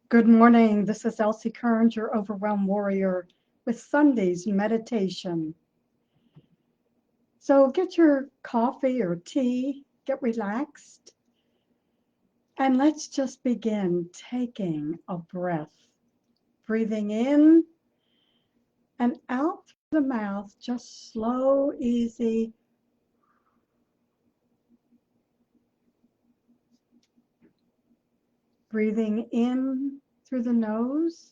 Good morning. This is Elsie Kerns, your overwhelmed warrior, with Sunday's meditation. So get your coffee or tea, get relaxed, and let's just begin taking a breath. Breathing in and out through the mouth, just slow, easy. Breathing in through the nose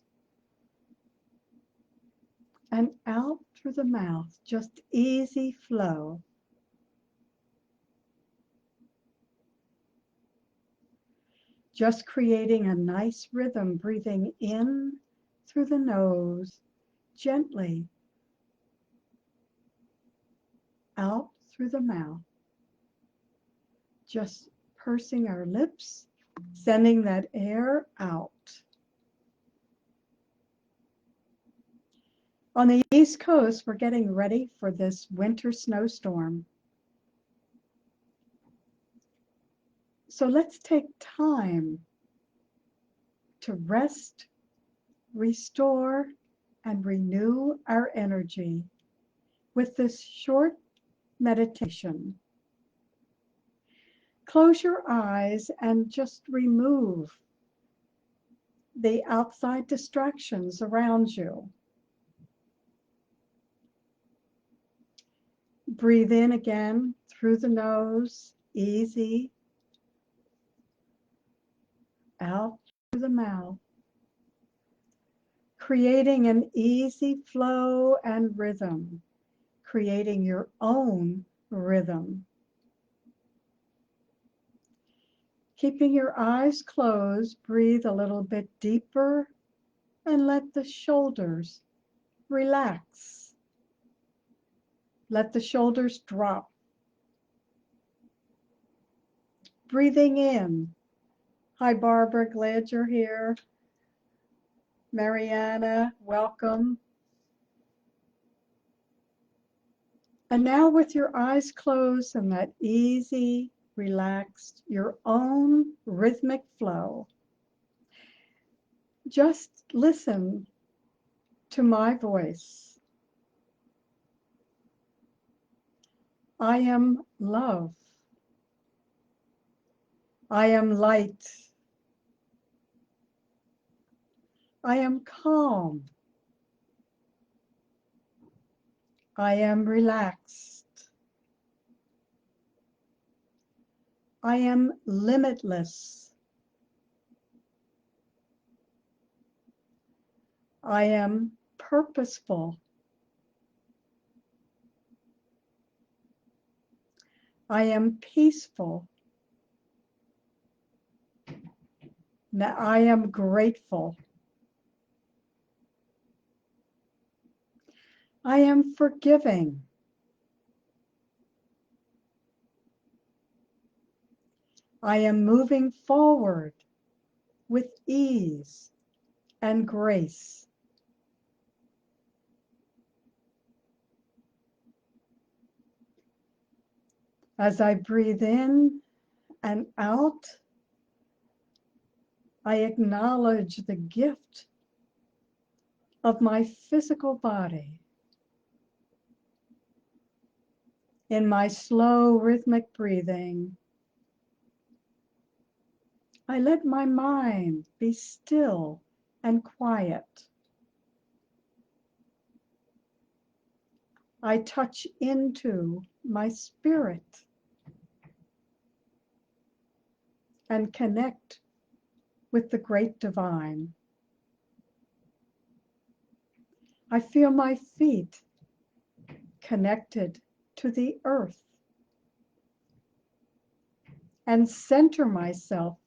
and out through the mouth, just easy flow. Just creating a nice rhythm, breathing in through the nose, gently, out through the mouth. Just pursing our lips, sending that air out. On the East Coast, we're getting ready for this winter snowstorm. So let's take time to rest, restore, and renew our energy with this short meditation. Close your eyes and just remove the outside distractions around you. Breathe in again through the nose, easy. Out through the mouth. Creating an easy flow and rhythm. Creating your own rhythm. Keeping your eyes closed, breathe a little bit deeper and let the shoulders relax. Let the shoulders drop. Breathing in. Hi, Barbara, glad you're here. Mariana, welcome. And now with your eyes closed and that easy, relaxed, your own rhythmic flow, just listen to my voice. I am love. I am light. I am calm. I am relaxed. I am limitless. I am purposeful. I am peaceful. I am grateful. I am forgiving. I am moving forward with ease and grace. As I breathe in and out, I acknowledge the gift of my physical body. In my slow, rhythmic breathing, I let my mind be still and quiet. I touch into my spirit and connect with the great divine. I feel my feet connected to the earth and center myself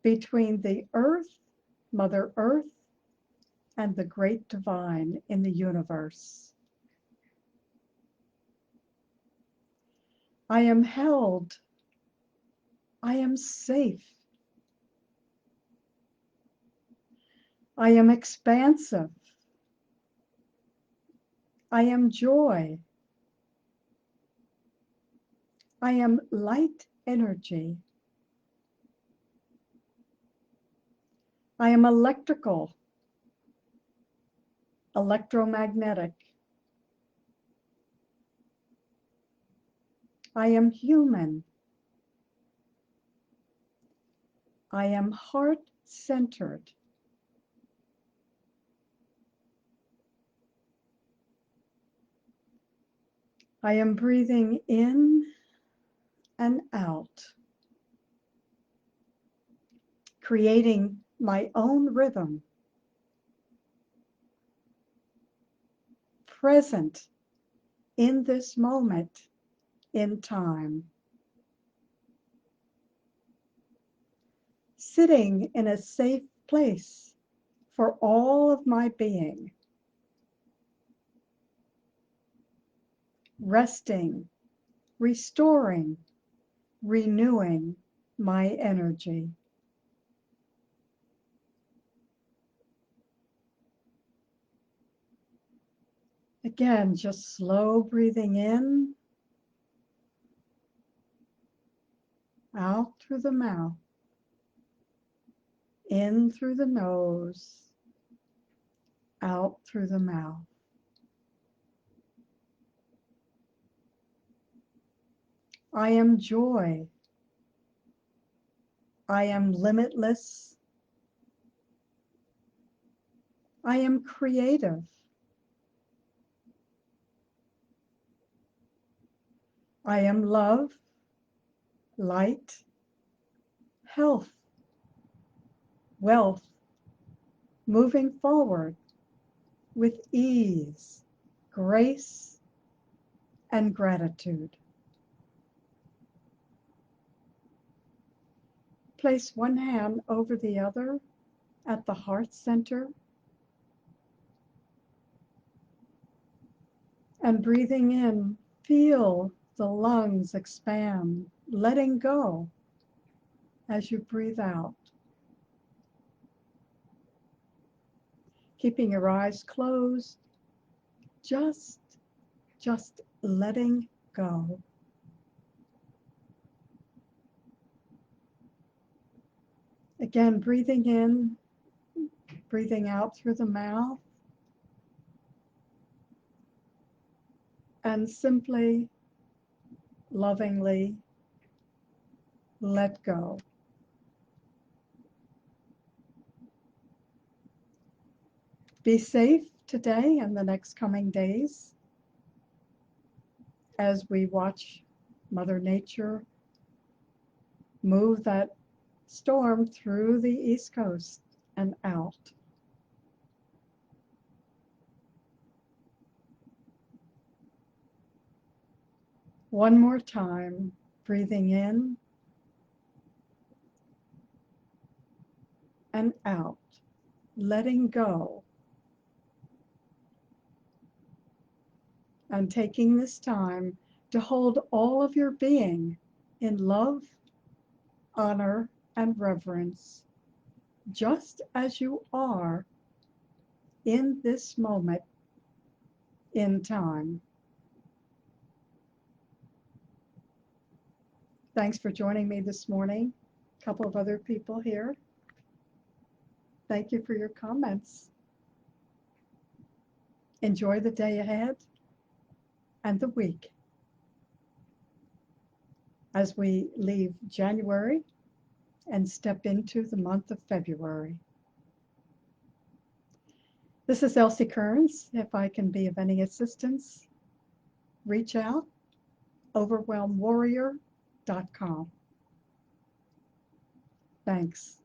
between the earth, Mother Earth, and the great divine in the universe. I am held. I am safe. I am expansive. I am joy. I am light energy. I am electrical, electromagnetic. I am human. I am heart-centered. I am breathing in and out, creating my own rhythm, present in this moment in time, sitting in a safe place for all of my being, resting, restoring, renewing my energy. Again, just slow breathing in, out through the mouth, in through the nose, out through the mouth. I am joy. I am limitless. I am creative. I am love, light, health, wealth, moving forward with ease, grace, and gratitude. Place one hand over the other at the heart center and breathing in, feel the lungs expand, letting go as you breathe out. Keeping your eyes closed, just letting go. Again, breathing in, breathing out through the mouth, and simply, lovingly let go. Be safe today and the next coming days as we watch Mother Nature move that storm through the East Coast and out. One more time, breathing in and out, letting go, and taking this time to hold all of your being in love, honor, and reverence, just as you are in this moment in time. Thanks for joining me this morning. A couple of other people here. Thank you for your comments. Enjoy the day ahead and the week as we leave January and step into the month of February. This is Elsie Kerns. If I can be of any assistance, reach out, overwhelmwarrior.com. Thanks.